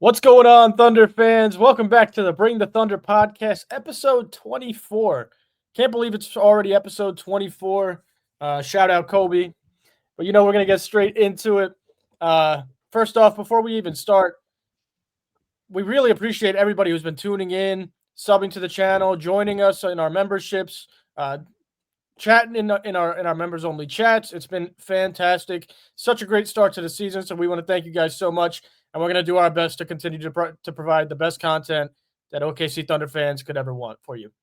What's going on, Thunder fans? Welcome back to the Bring the Thunder podcast, episode 24. Can't believe it's already episode 24. Shout out Kobe. But we're going to get straight into it. First off, before we even start, we really appreciate everybody who's been tuning in, subbing to the channel, joining us in our memberships, chatting in our members only chats. It's been fantastic. Such a great start to the season. So we want to thank you guys so much. And we're going to do our best to continue to provide the best content that OKC Thunder fans could ever want for you.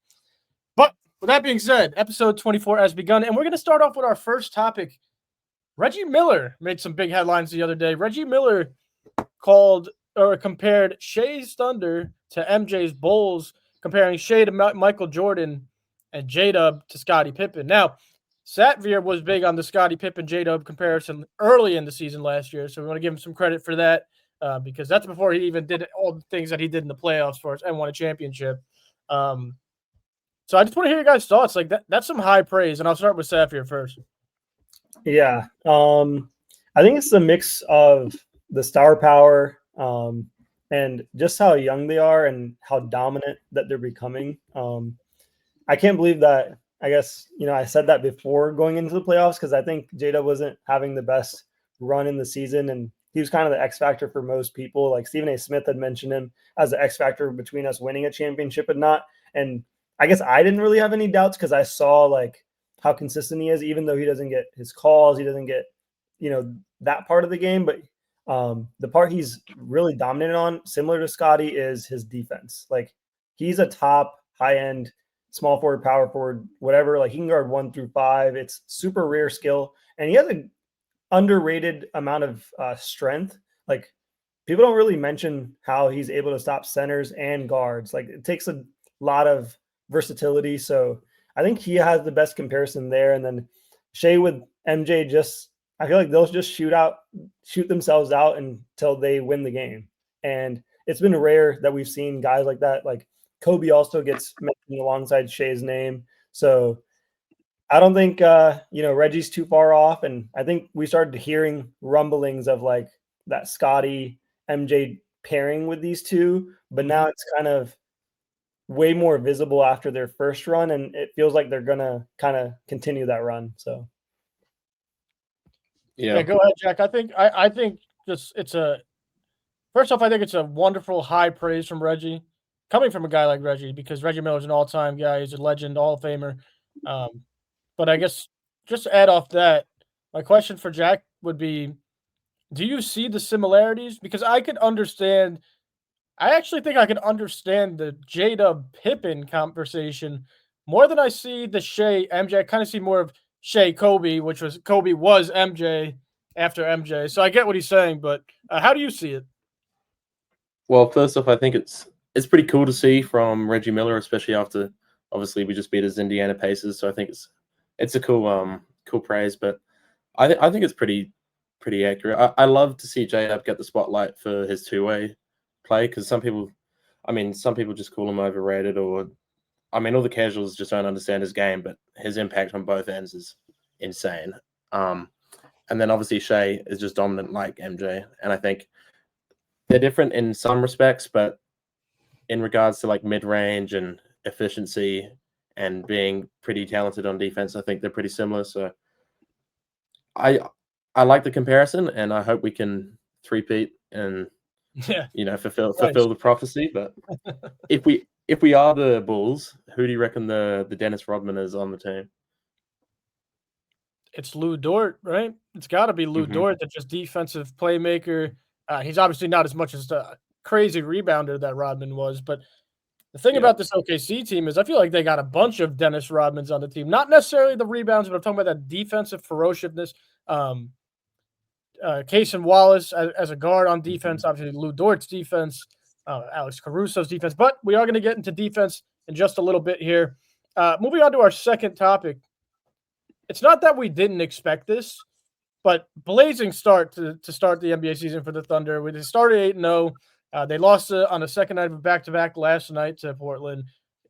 But with that being said, episode 24 has begun. And we're going to start off with our first topic. Reggie Miller made some big headlines the other day. Reggie Miller compared Shai's Thunder to MJ's Bulls, comparing Shai to Michael Jordan and J-Dub to Scottie Pippen. Now, Satvir was big on the Scottie Pippen J-Dub comparison early in the season last year, so we want to give him some credit for that because that's before he even did all the things that he did in the playoffs for us and won a championship. So I just want to hear your guys' thoughts. Like that's some high praise, and I'll start with Satvir first. Yeah, I think it's a mix of the star power and just how young they are and how dominant that they're becoming. I can't believe that. I guess, I said that before going into the playoffs because I think Jada wasn't having the best run in the season, and he was kind of the X factor for most people. Like Stephen A. Smith had mentioned him as the X factor between us winning a championship and not. And I guess I didn't really have any doubts because I saw like how consistent he is, even though he doesn't get his calls, he doesn't get, that part of the game. But the part he's really dominant on, similar to Scottie, is his defense. Like he's a top high-end small forward, power forward, whatever. Like he can guard 1 through 5. It's super rare skill. And he has an underrated amount of strength. Like people don't really mention how he's able to stop centers and guards. Like it takes a lot of versatility. So I think he has the best comparison there. And then Shai with MJ, I feel like they'll just shoot themselves out until they win the game. And it's been rare that we've seen guys like that. Like Kobe also gets mentioned alongside Shai's name. So I don't think, Reggie's too far off. And I think we started hearing rumblings of like that Scottie MJ pairing with these two, but now it's kind of way more visible after their first run. And it feels like they're going to kind of continue that run. So. Yeah, go ahead, Jack. I think first off, I think it's a wonderful high praise from Reggie, coming from a guy like Reggie, because Reggie Miller's an all-time guy. He's a legend, Hall of Famer. But I guess just to add off that, my question for Jack would be, do you see the similarities? Because I actually think I can understand the J-Dub Pippen conversation more than I see the Shai MJ. I kind of see more of Shai Kobe, Kobe was MJ after MJ. So I get what he's saying, but how do you see it? Well, first off, I think it's pretty cool to see from Reggie Miller, especially after obviously we just beat his Indiana Pacers. So I think it's a cool praise, but I think it's pretty accurate. I love to see J-Dub get the spotlight for his two-way play because some people just call him overrated, or all the casuals just don't understand his game, but his impact on both ends is insane. And then obviously Shai is just dominant like MJ, and I think they're different in some respects, but in regards to like mid-range and efficiency and being pretty talented on defense, I think they're pretty similar. So I like the comparison, and I hope we can three-peat and fulfill the prophecy. But if we are the Bulls, who do you reckon the Dennis Rodman is on the team? It's Lou Dort, right? It's got to be Lou Dort, that's just defensive playmaker. He's obviously not as much as the crazy rebounder that Rodman was, but the thing about this OKC team is I feel like they got a bunch of Dennis Rodmans on the team. Not necessarily the rebounds, but I'm talking about that defensive ferociousness. Case and Wallace as a guard on defense, obviously Lou Dort's defense, Alex Caruso's defense. But we are going to get into defense in just a little bit here. Moving on to our second topic. It's not that we didn't expect this, but blazing start to start the NBA season for the Thunder. They started 8-0. They lost on the second night of a back-to-back last night to Portland.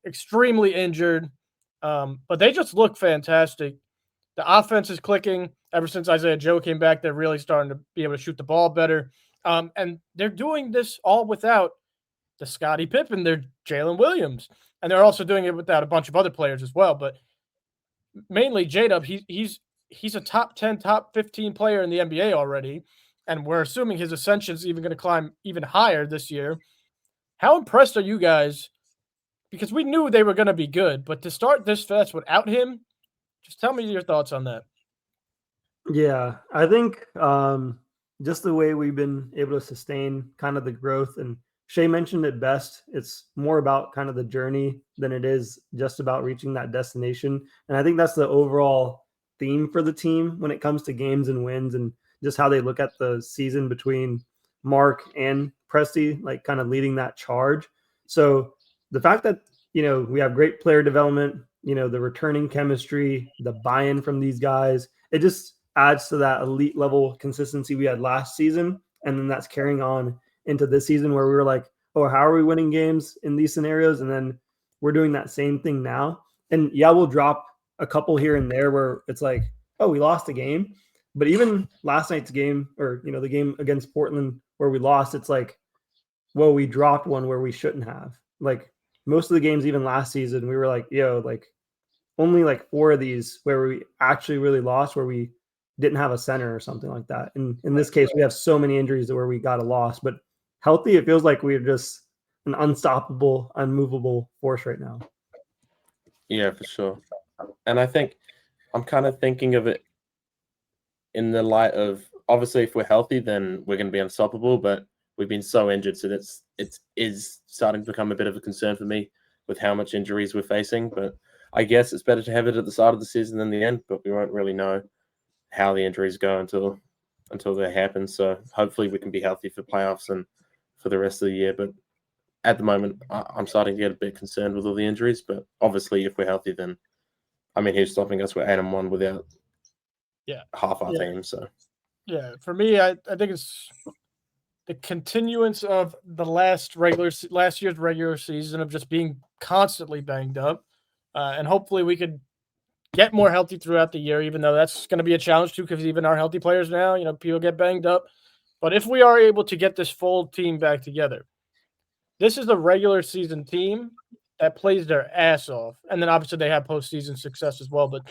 Extremely injured, but they just look fantastic. The offense is clicking. Ever since Isaiah Joe came back, they're really starting to be able to shoot the ball better. And they're doing this all without the Scottie Pippen, they're Jalen Williams, and they're also doing it without a bunch of other players as well. But mainly J-Dub, he's a top 10, top 15 player in the NBA already, and we're assuming his ascension is even going to climb even higher this year. How impressed are you guys? Because we knew they were going to be good, but to start this fast without him, just tell me your thoughts on that. Yeah, I think just the way we've been able to sustain kind of the growth, and Shai mentioned it best, it's more about kind of the journey than it is just about reaching that destination. And I think that's the overall theme for the team when it comes to games and wins, and just how they look at the season between Mark and Presti, like kind of leading that charge. So the fact that, we have great player development, the returning chemistry, the buy-in from these guys, it just adds to that elite level consistency we had last season. And then that's carrying on into this season where we were like, oh, how are we winning games in these scenarios? And then we're doing that same thing now. And yeah, we'll drop a couple here and there where it's like, oh, we lost a game. But even last night's game, or, the game against Portland where we lost, it's like, well, we dropped one where we shouldn't have. Like most of the games, even last season, we were like, only like 4 of these where we actually really lost, where we didn't have a center or something like that. And in this case, we have so many injuries where we got a loss. But healthy, it feels like we're just an unstoppable, unmovable force right now. Yeah, for sure. And I think I'm kind of thinking of it in the light of, obviously, if we're healthy, then we're going to be unstoppable. But we've been so injured, so it is starting to become a bit of a concern for me with how much injuries we're facing. But I guess it's better to have it at the start of the season than the end. But we won't really know how the injuries go until they happen. So hopefully we can be healthy for playoffs and for the rest of the year. But at the moment, I'm starting to get a bit concerned with all the injuries. But obviously, if we're healthy, then who's stopping us? We're 8-1 without half our team. So for me, I think it's the continuance of the last year's regular season of just being constantly banged up, and hopefully we could get more healthy throughout the year, even though that's going to be a challenge too, because even our healthy players now, people get banged up. But if we are able to get this full team back together, this is the regular season team that plays their ass off. And then obviously they have postseason success as well. But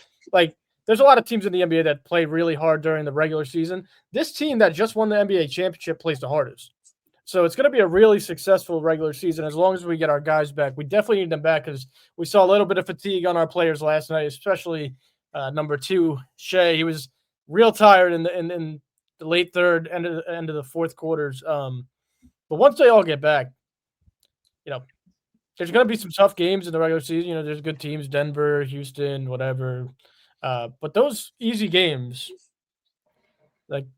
there's a lot of teams in the NBA that play really hard during the regular season. This team that just won the NBA championship plays the hardest. So it's going to be a really successful regular season as long as we get our guys back. We definitely need them back because we saw a little bit of fatigue on our players last night, especially number 2, Shai. He was real tired in the late third, end of the fourth quarters. But once they all get back, there's going to be some tough games in the regular season. There's good teams, Denver, Houston, whatever. But those easy games,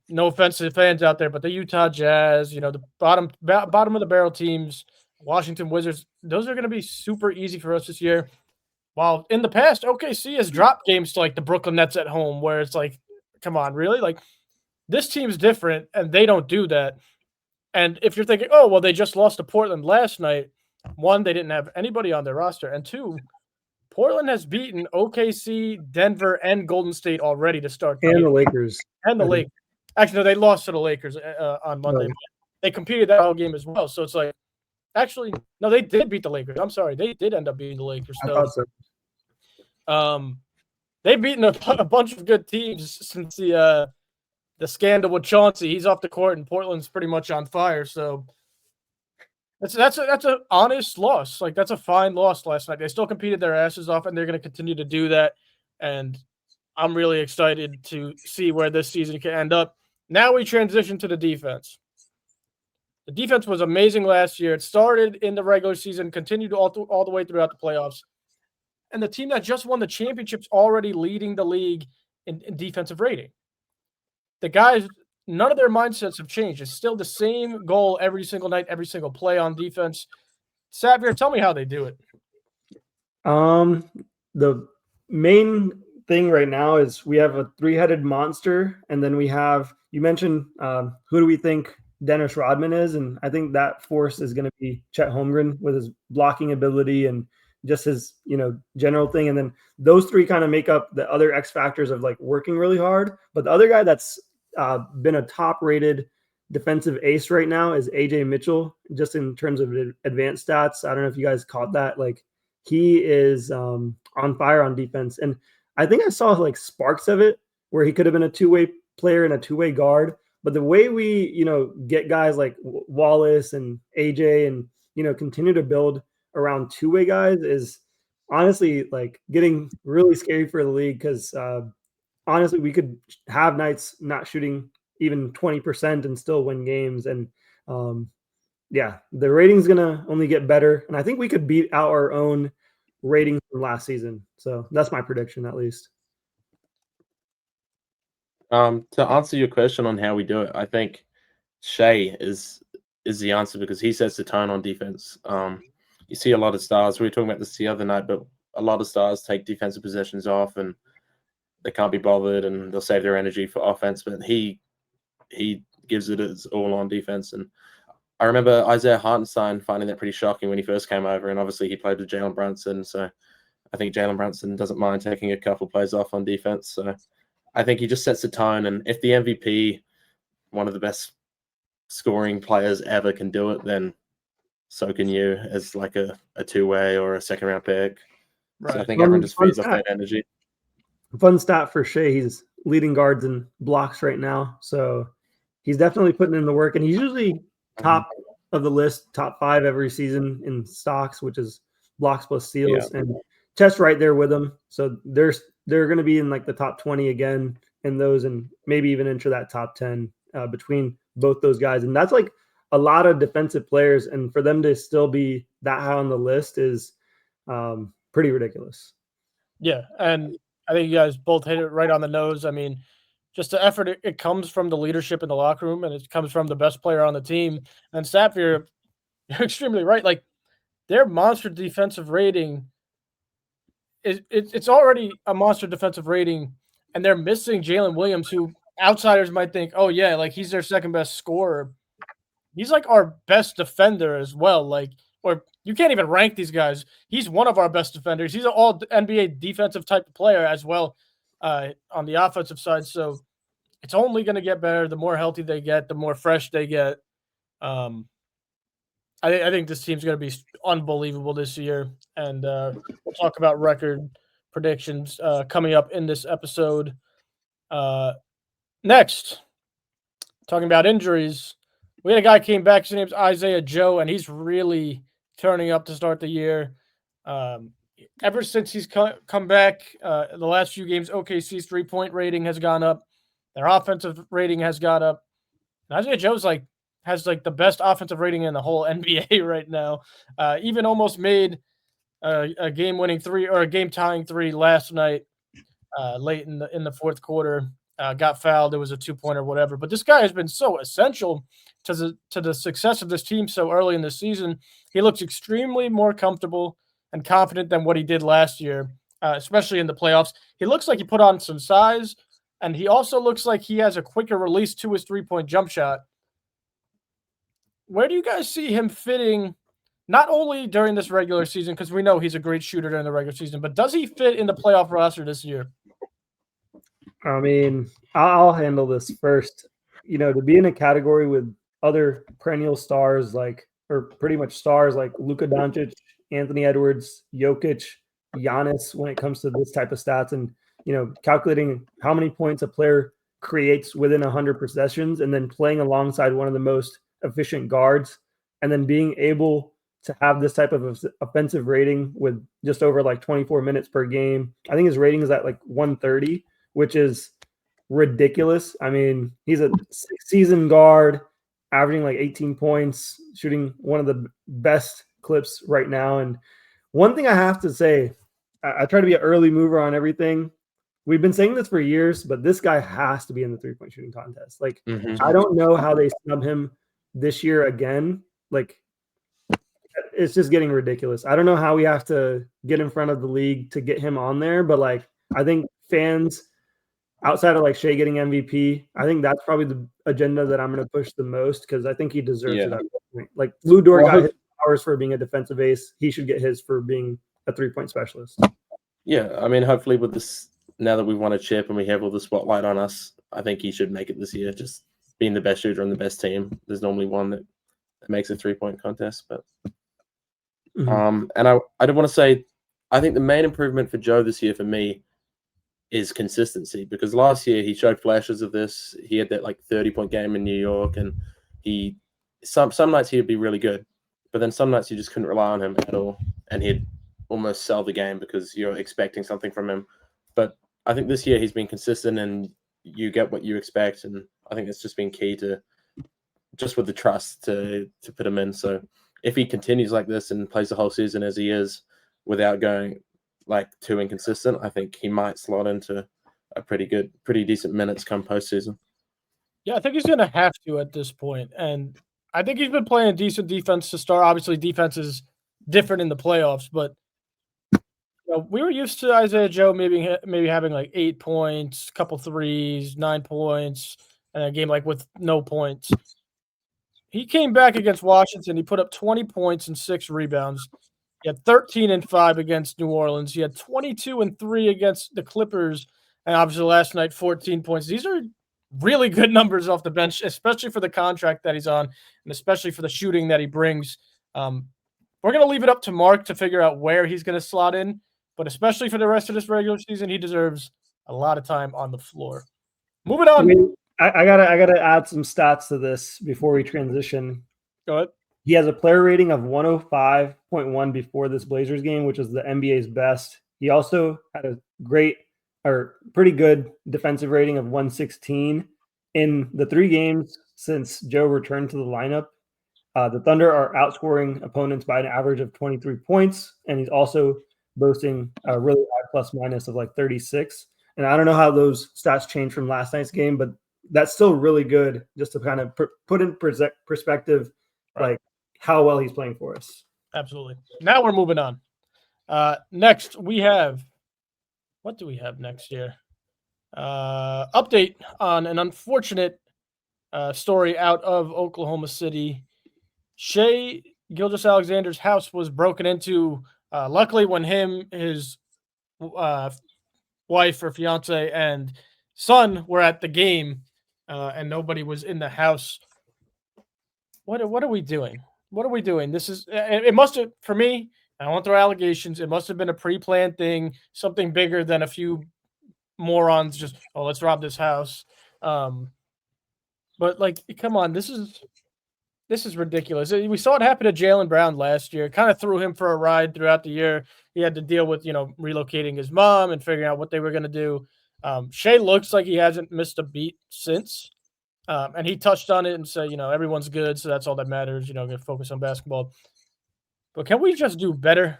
no offense to the fans out there, but the Utah Jazz, the bottom of the barrel teams, Washington Wizards, those are going to be super easy for us this year. While in the past, OKC has dropped games to the Brooklyn Nets at home, where it's like, come on, really? This team's different, and they don't do that. And if you're thinking, oh, well, they just lost to Portland last night, 1, they didn't have anybody on their roster, and 2, Portland has beaten OKC, Denver, and Golden State already to start. And the Lakers. And the Lakers. Actually, no, they lost to the Lakers on Monday. No. They competed that whole game as well. So it's actually, no, they did beat the Lakers. I'm sorry. They did end up beating the Lakers. I thought so. They've beaten a bunch of good teams since the scandal with Chauncey. He's off the court, and Portland's pretty much on fire. So that's an honest loss. That's a fine loss last night. They still competed their asses off, and they're going to continue to do that. And I'm really excited to see where this season can end up. Now we transition to the defense. The defense was amazing last year. It started in the regular season, continued all the way throughout the playoffs. And the team that just won the championship's already leading the league in defensive rating. The guys, none of their mindsets have changed. It's still the same goal every single night, every single play on defense. Satvir, tell me how they do it. The main thing right now is we have a 3-headed monster, and then we have, you mentioned who do we think Dennis Rodman is, and I think that force is going to be Chet Holmgren with his blocking ability and just his general thing. And then those 3 kind of make up the other X factors of working really hard. But the other guy that's been a top rated defensive ace right now is AJ Mitchell, just in terms of advanced stats. I don't know if you guys caught that. Like, he is on fire on defense. And I think I saw like sparks of it where he could have been a two-way player and a two-way guard. But the way we, get guys like Wallace and AJ and, continue to build around two-way guys is honestly like getting really scary for the league because honestly, we could have nights not shooting even 20% and still win games. And the rating's going to only get better. And I think we could beat out our own rating from last season. So that's my prediction, at least. To answer your question on how we do it, I think Shai is the answer because he sets the tone on defense. You see a lot of stars. We were talking about this the other night, but a lot of stars take defensive possessions off and they can't be bothered and they'll save their energy for offense. But he gives it his all on defense. And I remember Isaiah Hartenstein finding that pretty shocking when he first came over. And obviously he played with Jalen Brunson. So I think Jalen Brunson doesn't mind taking a couple plays off on defense. So I think he just sets the tone. And if the MVP, one of the best scoring players ever, can do it, then so can you as like a two-way or a second-round pick. Right. So I think everyone just feeds off that energy. Fun stat for Shai, he's leading guards in blocks right now. So he's definitely putting in the work. And he's usually top of the list, top 5 every season in stocks, which is blocks plus steals. Yeah. And Chet's right there with him. So they're going to be in like the top 20 again in those and maybe even enter that top 10 between both those guys. And that's like a lot of defensive players. And for them to still be that high on the list is pretty ridiculous. Yeah. And I think you guys both hit it right on the nose. I mean, just the effort, it comes from the leadership in the locker room, and it comes from the best player on the team. And Satvir, you're extremely right. Like, their monster defensive rating it's already a monster defensive rating, and they're missing Jalen Williams, who outsiders might think, oh, yeah, like he's their second best scorer. He's like our best defender as well. Like, or you can't even rank these guys. He's one of our best defenders. He's an all NBA defensive type of player as well on the offensive side. So it's only going to get better. The more healthy they get, the more fresh they get. I think this team's going to be unbelievable this year. And we'll talk about record predictions coming up in this episode. Next, talking about injuries. We had a guy came back. His name's Isaiah Joe, and he's really turning up to start the year. Ever since he's come back, the last few games, OKC's three-point rating has gone up. Their offensive rating has gone up. And Isaiah Joe's has the best offensive rating in the whole NBA right now. Even almost made a game-winning three or a game-tying three last night, late in the fourth quarter. Got fouled. It was a 2-pointer, whatever. But this guy has been so essential to the success of this team so early in the season. He looks extremely more comfortable and confident than what he did last year, especially in the playoffs. He looks like he put on some size, and he also looks like he has a quicker release to his three-point jump shot. Where do you guys see him fitting, not only during this regular season, because we know he's a great shooter during the regular season, but does he fit in the playoff roster this year? I mean, I'll handle this first. To be in a category with other perennial stars or pretty much stars like Luka Doncic, Anthony Edwards, Jokic, Giannis, when it comes to this type of stats and, calculating how many points a player creates within 100 possessions and then playing alongside one of the most efficient guards and then being able to have this type of offensive rating with just over 24 minutes per game. I think his rating is at 130, which is ridiculous. I mean, he's a six-season guard, averaging 18 points, shooting one of the best clips right now. And one thing I have to say, I try to be an early mover on everything. We've been saying this for years, but this guy has to be in the three-point shooting contest. I don't know how they snub him this year again. It's just getting ridiculous. I don't know how we have to get in front of the league to get him on there, but I think fans outside of Shai getting MVP, I think that's probably the agenda that I'm going to push the most because I think he deserves it at that point. Lou Dort got his powers for being a defensive ace. He should get his for being a three-point specialist. Yeah, I mean, hopefully with this, now that we've won a chip and we have all the spotlight on us, I think he should make it this year. Just being the best shooter on the best team. There's normally one that makes a 3-point contest. But and I did want to say, I think the main improvement for Joe this year for me is consistency, because last year he showed flashes of this. He had that 30-point game in New York, and some nights he'd be really good, but then some nights you just couldn't rely on him at all, and he'd almost sell the game because you're expecting something from him. But I think this year he's been consistent, and you get what you expect, and I think it's just been key to just with the trust to put him in. So if he continues like this and plays the whole season as he is without going too inconsistent, I think he might slot into a pretty decent minutes come postseason. Yeah, I think he's going to have to at this point. And I think he's been playing decent defense to start. Obviously, defense is different in the playoffs, but we were used to Isaiah Joe maybe having 8 points, a couple threes, 9 points, and a game with no points. He came back against Washington. He put up 20 points and 6 rebounds. He had 13 and 5 against New Orleans. He had 22 and 3 against the Clippers. And obviously last night, 14 points. These are really good numbers off the bench, especially for the contract that he's on and especially for the shooting that he brings. We're going to leave it up to Mark to figure out where he's going to slot in, but especially for the rest of this regular season, he deserves a lot of time on the floor. Moving on. I gotta add some stats to this before we transition. Go ahead. He has a player rating of 105.1 before this Blazers game, which is the NBA's best. He also had a pretty good defensive rating of 116 in the 3 games since Joe returned to the lineup. The Thunder are outscoring opponents by an average of 23 points, and he's also boasting a really high plus minus of 36. And I don't know how those stats changed from last night's game, but that's still really good just to kind of put in perspective, how well he's playing for us. Absolutely. Now we're moving on. Next, we have – what do we have next here? Update on an unfortunate story out of Oklahoma City. Shai Gilgeous-Alexander's house was broken into. Luckily, when his wife or fiance and son were at the game and nobody was in the house. What are we doing? What are we doing? This is it must have, for me, I won't throw allegations. It must have been a pre-planned thing, something bigger than a few morons just, let's rob this house. But come on, this is ridiculous. We saw it happen to Jaylen Brown last year. It kind of threw him for a ride throughout the year. He had to deal with, relocating his mom and figuring out what they were going to do. Shai looks like he hasn't missed a beat since. And he touched on it and said, everyone's good, so that's all that matters. Going to focus on basketball. But can we just do better?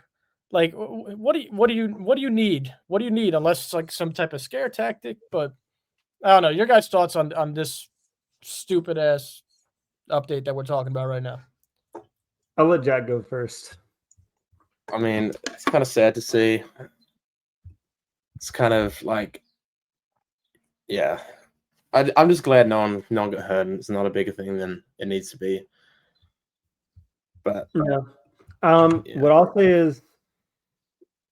What do you need? What do you need? Unless it's some type of scare tactic. But I don't know. Your guys' thoughts on this stupid ass update that we're talking about right now? I'll let Jack go first. I mean, it's kind of sad to see. It's kind of yeah. I'm just glad no one got hurt, and it's not a bigger thing than it needs to be. But yeah. What I'll say is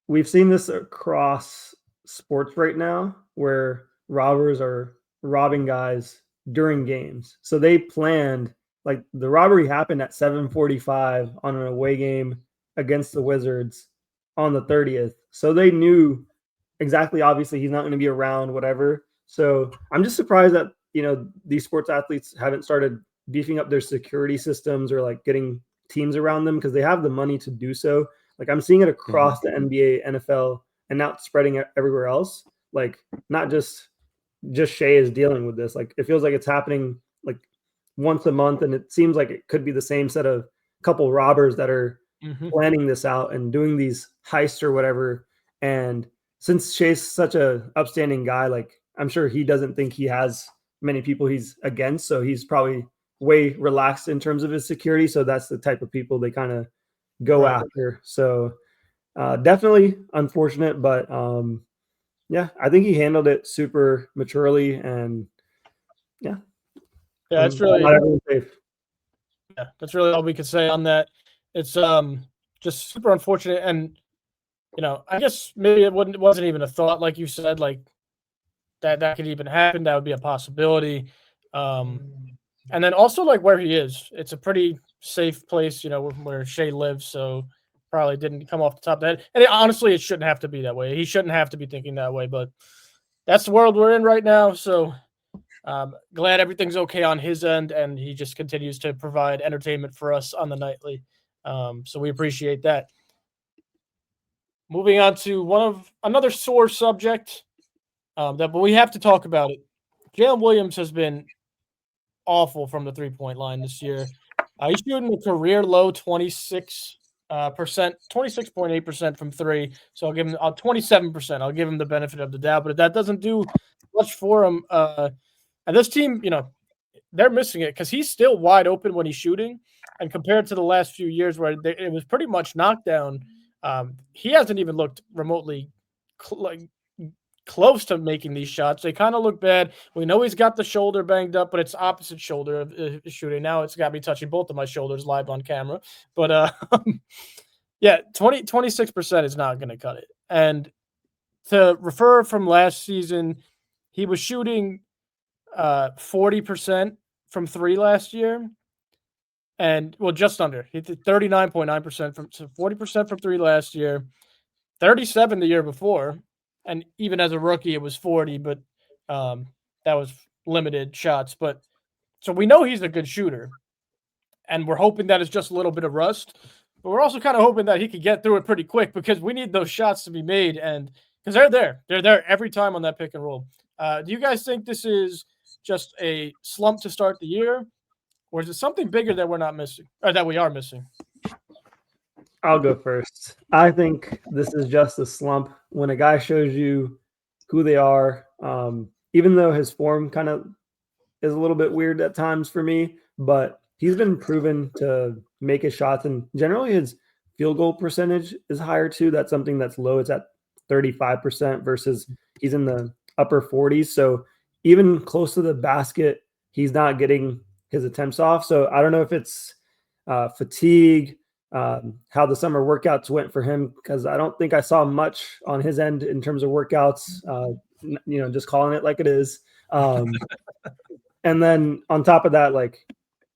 we've seen this across sports right now where robbers are robbing guys during games. So they planned, the robbery happened at 7:45 on an away game against the Wizards on the 30th. So they knew exactly, obviously, he's not going to be around, whatever. So I'm just surprised that, these sports athletes haven't started beefing up their security systems or getting teams around them because they have the money to do so. I'm seeing it across the NBA, NFL, and now it's spreading everywhere else. Not just Shai is dealing with this. It feels like it's happening once a month, and it seems like it could be the same set of couple robbers that are planning this out and doing these heists or whatever. And since Shai's such a upstanding guy, I'm sure he doesn't think he has many people he's against, so he's probably way relaxed in terms of his security. So that's the type of people they kind of go after. So definitely unfortunate, but yeah, I think he handled it super maturely, and that's really safe. Yeah, that's really all we could say on that. It's just super unfortunate, and I guess maybe it wasn't even a thought, like you said, that could even happen. That would be a possibility. And then also like where he is, it's a pretty safe place, where Shai lives. So probably didn't come off the top of the head. And honestly, it shouldn't have to be that way. He shouldn't have to be thinking that way, but that's the world we're in right now. So glad everything's okay on his end, and he just continues to provide entertainment for us on the nightly. So we appreciate that. Moving on to another sore subject but we have to talk about it. Jalen Williams has been awful from the 3-point line this year. He's shooting a career low 26%, 26.8% from three. So I'll give him 27%. I'll give him the benefit of the doubt, but if that doesn't do much for him, and this team, they're missing it because he's still wide open when he's shooting. And compared to the last few years where it was pretty much knockdown, he hasn't even looked remotely close to making these shots. They kind of look bad. We know he's got the shoulder banged up, but it's opposite shoulder of shooting. Now it's got me touching both of my shoulders live on camera. But yeah, 26% is not going to cut it. And to refer from last season, he was shooting 40% from three last year. And well, just under. He did 39.9% from 40% from three last year, 37 the year before. And even as a rookie, it was 40, but that was limited shots. But so we know he's a good shooter, and we're hoping that it's just a little bit of rust. But we're also kind of hoping that he could get through it pretty quick because we need those shots to be made, and because they're there every time on that pick and roll. Do you guys think this is just a slump to start the year, or is it something bigger that we're not missing, or that we are missing? I'll go first. I think this is just a slump. When a guy shows you who they are, even though his form kind of is a little bit weird at times for me, but he's been proven to make his shots, and generally his field goal percentage is higher too. That's something that's low. It's at 35% versus he's in the upper 40s. So even close to the basket, he's not getting his attempts off. So I don't know if it's fatigue, how the summer workouts went for him, because I don't think I saw much on his end in terms of workouts, just calling it like it is. And then on top of that, like,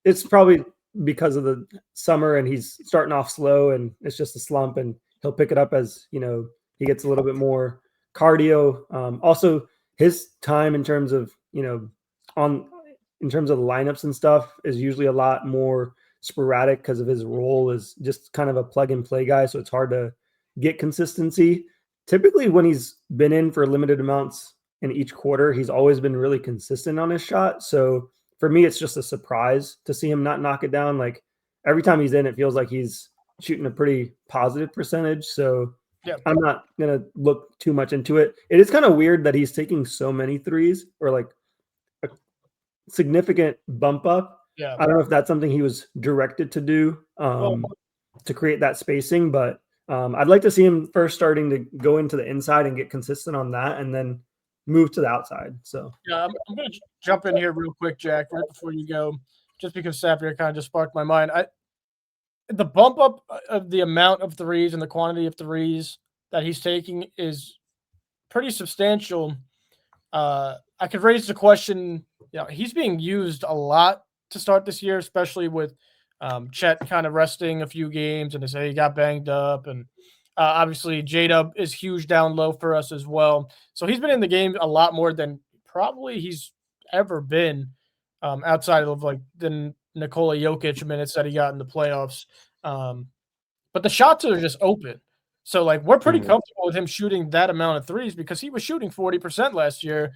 it's probably because of the summer and he's starting off slow and it's just a slump, and he'll pick it up as, he gets a little bit more cardio. Also his time in terms of, in terms of the lineups and stuff is usually a lot more sporadic because of his role is just kind of a plug and play guy. So it's hard to get consistency. Typically when he's been in for limited amounts in each quarter, he's always been really consistent on his shot. So for me, it's just a surprise to see him not knock it down. Like every time he's in, it feels like he's shooting a pretty positive percentage. So yeah, I'm not going to look too much into it. It is kind of weird that he's taking so many threes, or like a significant bump up. Yeah. I don't know if that's something he was directed to do to create that spacing, but I'd like to see him first starting to go into the inside and get consistent on that, and then move to the outside. So yeah, I'm going to jump in here real quick, Jack, right before you go, just because Satvir kind of just sparked my mind. The bump up of the amount of threes and the quantity of threes that he's taking is pretty substantial. I could raise the question, he's being used a lot to start this year, especially with Chet kind of resting a few games, and they say he got banged up, and obviously J-Dub is huge down low for us as well. So he's been in the game a lot more than probably he's ever been outside of like the Nikola Jokic minutes that he got in the playoffs. But the shots are just open. So like we're pretty comfortable with him shooting that amount of threes because he was shooting 40% last year.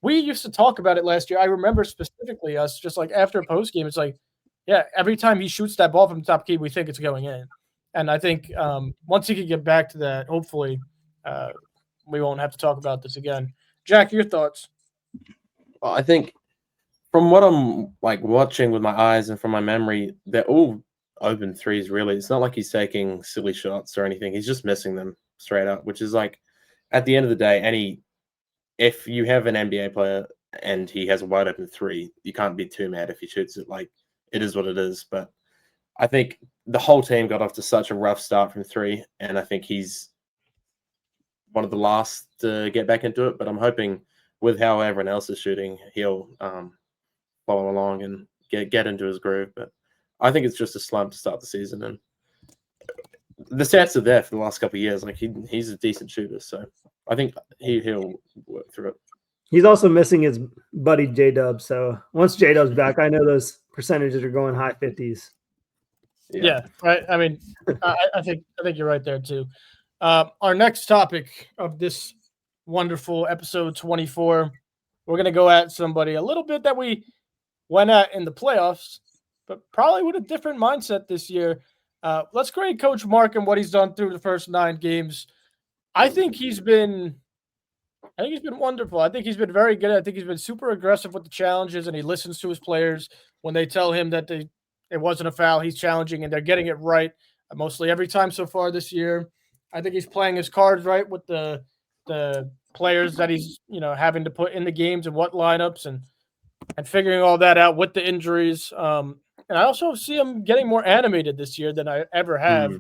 We used to talk about it last year. I remember specifically us just like after a post game, it's like, yeah, every time he shoots that ball from the top key, we think it's going in. And I think once he can get back to that, hopefully we won't have to talk about this again. Jack, your thoughts? Well, I think from what I'm like watching with my eyes and from my memory, they're all open threes, really. It's not like he's taking silly shots or anything. He's just missing them straight up, which is like at the end of the day, if you have an NBA player and he has a wide open three, you can't be too mad if he shoots it. Like, it is what it is. But I think the whole team got off to such a rough start from three, and I think he's one of the last to get back into it. But I'm hoping with how everyone else is shooting, he'll follow along and get into his groove. But I think it's just a slump to start the season, and the stats are there for the last couple of years. Like he's a decent shooter, so I think he'll work through it. He's also missing his buddy J-Dub. So once J-Dub's back, I know those percentages are going high 50s. Yeah, right. I mean, I think you're right there too. Our next topic of this wonderful episode 24, we're gonna go at somebody a little bit that we went at in the playoffs, but probably with a different mindset this year. Let's grade Coach Mark and what he's done through the first 9 games. I think he's been wonderful. I think he's been very good. I think he's been super aggressive with the challenges, and he listens to his players when they tell him that it wasn't a foul. He's challenging, and they're getting it right mostly every time so far this year. I think he's playing his cards right with the players that he's having to put in the games and what lineups and figuring all that out with the injuries. And I also see him getting more animated this year than I ever have,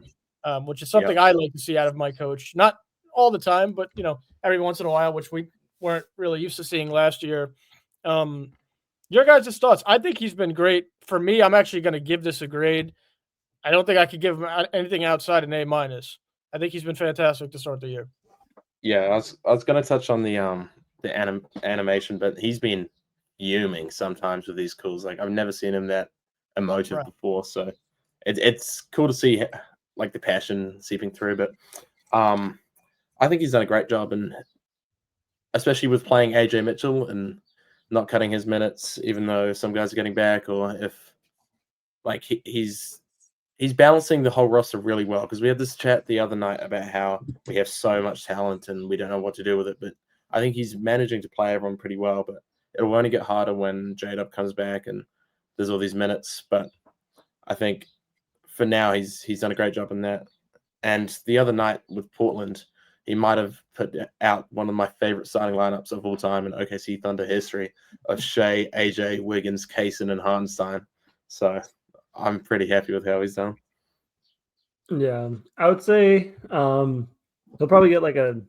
which is something I like to see out of my coach. Not all the time, but every once in a while, which we weren't really used to seeing last year. Your guys' thoughts? I think he's been great. For me, I'm actually going to give this a grade. I don't think I could give him anything outside an A-. I think he's been fantastic to start the year. Yeah, I was going to touch on the animation, but he's been fuming sometimes with these calls. Like I've never seen him that emotive before, so it's cool to see like the passion seeping through. But I think he's done a great job, and especially with playing AJ Mitchell and not cutting his minutes, even though some guys are getting back, or if like he's balancing the whole roster really well. Because we had this chat the other night about how we have so much talent and we don't know what to do with it. But I think he's managing to play everyone pretty well. But it'll only get harder when J-Dub comes back and there's all these minutes. But I think for now he's done a great job in that. And the other night with Portland, he might have put out one of my favorite starting lineups of all time in OKC Thunder history of Shai, AJ, Wiggins, Kaysen, and Hartenstein. So I'm pretty happy with how he's done. Yeah, I would say he'll probably get like a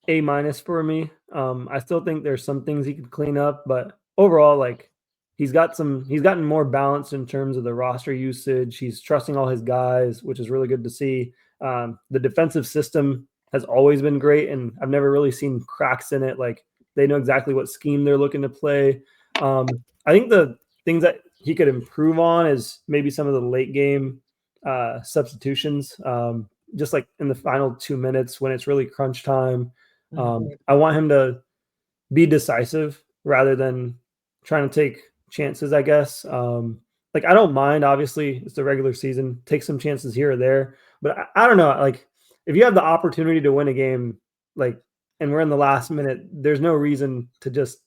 A- for me. I still think there's some things he could clean up, but overall, like he's gotten more balanced in terms of the roster usage. He's trusting all his guys, which is really good to see. The defensive system has always been great, and I've never really seen cracks in it. Like they know exactly what scheme they're looking to play. I think the things that he could improve on is maybe some of the late game substitutions, just like in the final 2 minutes when it's really crunch time. I want him to be decisive rather than trying to take chances, I guess. Like I don't mind, obviously it's the regular season, take some chances here or there, but I don't know, like if you have the opportunity to win a game, like, and we're in the last minute, there's no reason to just,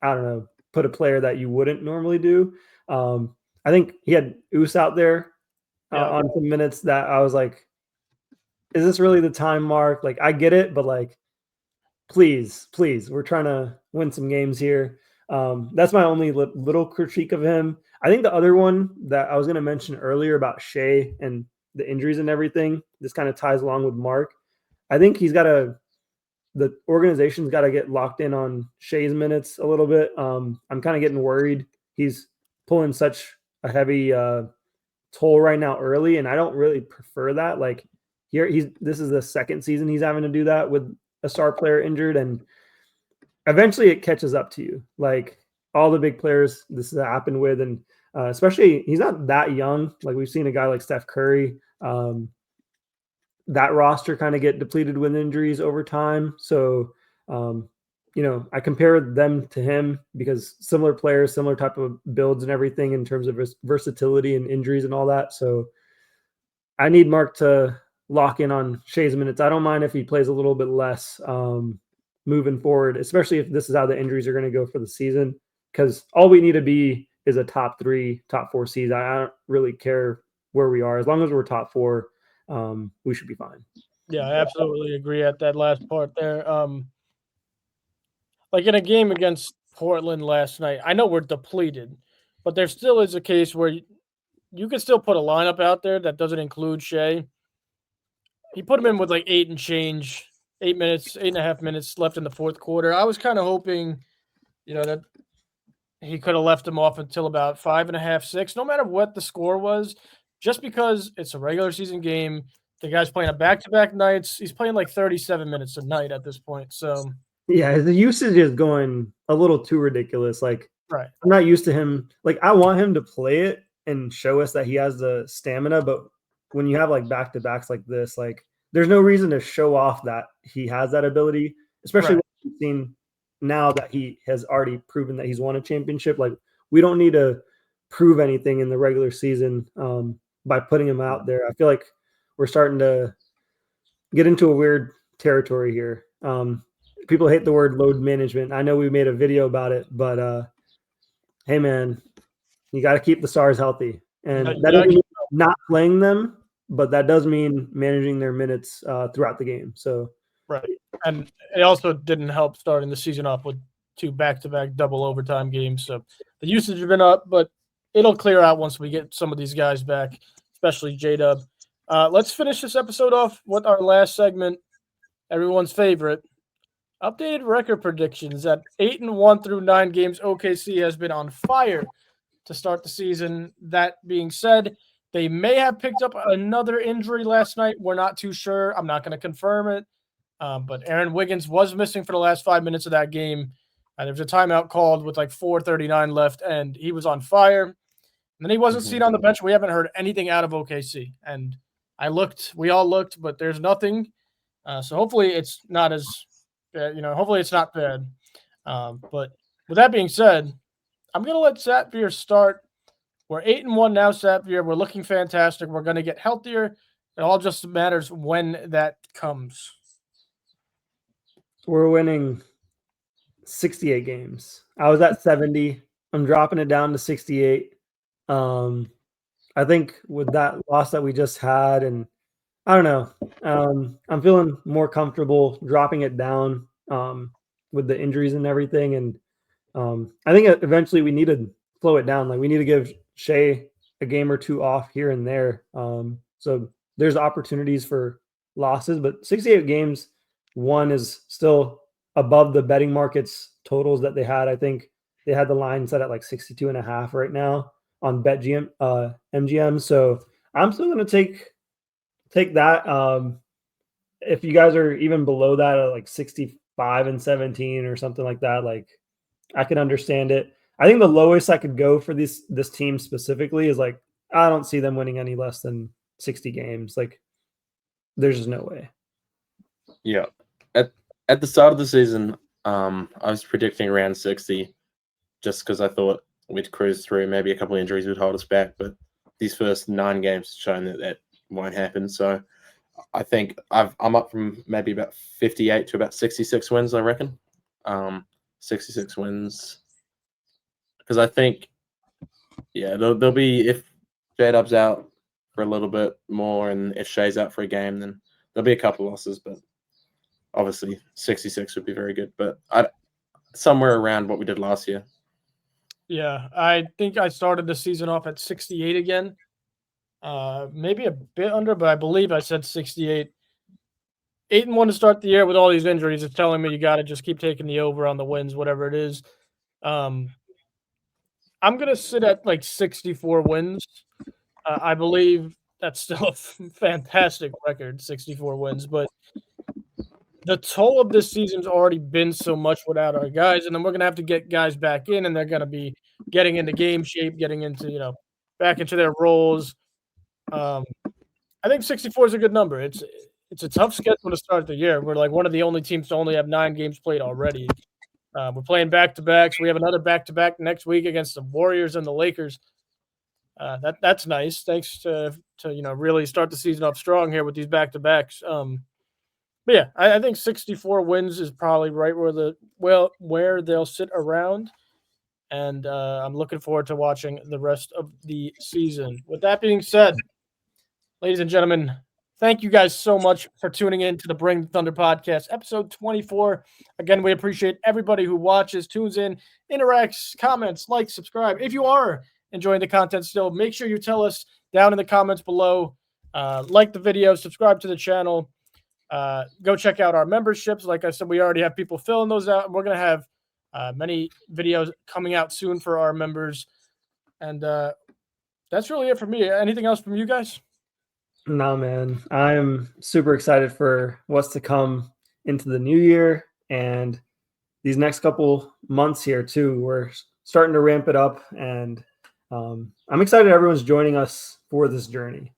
I don't know, put a player that you wouldn't normally do. I think he had Oos out there on some minutes that I was like, is this really the time, Mark? Like, I get it, but like, please, we're trying to win some games here. That's my only little critique of him. I think the other one that I was going to mention earlier about Shai and the injuries and everything, this kind of ties along with Mark. I think the organization's got to get locked in on Shai's minutes a little bit. I'm kind of getting worried. He's pulling such a heavy toll right now early, and I don't really prefer that. Like this is the second season he's having to do that with a star player injured, and eventually it catches up to you. Like all the big players this has happened with, and especially he's not that young. Like we've seen a guy like Steph Curry, that roster kind of get depleted with injuries over time. So, I compare them to him because similar players, similar type of builds and everything in terms of versatility and injuries and all that. So I need Mark to lock in on Shai's minutes. I don't mind if he plays a little bit less moving forward, especially if this is how the injuries are going to go for the season, because all we need to be is a top 3, top 4 seed. I don't really care where we are. As long as we're top 4, we should be fine. Yeah, I absolutely agree at that last part there. Like in a game against Portland last night, I know we're depleted, but there still is a case where you can still put a lineup out there that doesn't include Shai. He put him in with like 8 and a half minutes left in the fourth quarter. I was kind of hoping, that he could have left him off until about 5.5, 6, no matter what the score was, just because it's a regular season game. The guy's playing a back-to-back nights. He's playing like 37 minutes a night at this point. So Yeah, the usage is going a little too ridiculous. Like, right. I'm not used to him. Like, I want him to play it and show us that he has the stamina, but when you have like back-to-backs like this, like there's no reason to show off that he has that ability, especially Right. when we've seen now that he has already proven that he's won a championship. Like, we don't need to prove anything in the regular season by putting him out there. I feel like we're starting to get into a weird territory here. People hate the word load management. I know we made a video about it, but hey, man, you got to keep the stars healthy. And that doesn't mean not playing them, but that does mean managing their minutes throughout the game. So, right. And it also didn't help starting the season off with 2 back-to-back double overtime games. So the usage has been up, but it'll clear out once we get some of these guys back, especially J-Dub. Let's finish this episode off with our last segment, everyone's favorite. Updated record predictions. At 8-1 through 9 games, OKC has been on fire to start the season. That being said, they may have picked up another injury last night. We're not too sure. I'm not going to confirm it. But Aaron Wiggins was missing for the last 5 minutes of that game. There was a timeout called with like 4:39 left, and he was on fire. And then he wasn't seen on the bench. We haven't heard anything out of OKC. And we all looked, but there's nothing. So hopefully it's not as hopefully it's not bad. But with that being said, I'm going to let Satvir start. We're 8-1 now, Satvir. We're looking fantastic. We're going to get healthier. It all just matters when that comes. we're winning 68 games. I was at 70. I'm dropping it down to 68. I think with that loss that we just had, and I don't know, I'm feeling more comfortable dropping it down with the injuries and everything. And I think eventually we need to slow it down. Like, we need to give Shai a game or two off here and there. So there's opportunities for losses, but 68 games, one is still above the betting markets totals that they had. I think they had the line set at like 62.5 right now on MGM. So I'm still going to take that. If you guys are even below that at like 65-17 or something like that, like, I can understand it. I think the lowest I could go for this team specifically is like, I don't see them winning any less than 60 games. Like, there's just no way. Yeah. At the start of the season, I was predicting around 60 just because I thought we'd cruise through. Maybe a couple of injuries would hold us back, but these first 9 games have shown that won't happen. So I think I'm up from maybe about 58 to about 66 wins, I reckon. 66 wins. Because I think, yeah, there'll be, if J-Dub's out for a little bit more and if Shai's out for a game, then there'll be a couple losses, but obviously 66 would be very good. But somewhere around what we did last year. Yeah, I think I started the season off at 68 again. Maybe a bit under, but I believe I said 68. 8-1 to start the year with all these injuries is telling me you got to just keep taking the over on the wins, whatever it is. I'm going to sit at like 64 wins. I believe that's still a fantastic record, 64 wins. But the toll of this season's already been so much without our guys, and then we're going to have to get guys back in, and they're going to be getting into game shape, getting into, back into their roles. I think 64 is a good number. It's a tough schedule to start the year. We're like one of the only teams to only have 9 games played already. We're playing back-to-backs. We have another back-to-back next week against the Warriors and the Lakers. That's nice. Thanks to really start the season off strong here with these back-to-backs. But yeah, I think 64 wins is probably right where they'll sit around, and I'm looking forward to watching the rest of the season. With that being said, ladies and gentlemen, thank you guys so much for tuning in to the Bring the Thunder podcast, episode 24. Again, we appreciate everybody who watches, tunes in, interacts, comments, likes, subscribe. If you are enjoying the content still, make sure you tell us down in the comments below. Like the video, subscribe to the channel. Go check out our memberships. Like I said, we already have people filling those out, and we're going to have Many videos coming out soon for our members. And that's really it for me. Anything else from you guys? No, man. I'm super excited for what's to come into the new year and these next couple months here too. We're starting to ramp it up, and I'm excited everyone's joining us for this journey.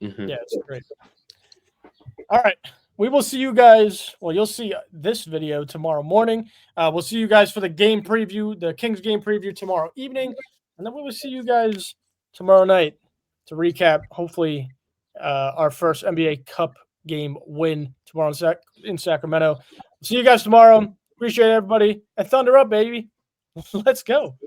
Mhm. Yeah, it's great. All right. We will see you guys. Well, you'll see this video tomorrow morning. We'll see you guys for the game preview, the Kings game preview tomorrow evening. And then we will see you guys tomorrow night to recap, hopefully, our first NBA Cup game win tomorrow in Sacramento. See you guys tomorrow. Appreciate everybody. And Thunder up, baby. Let's go.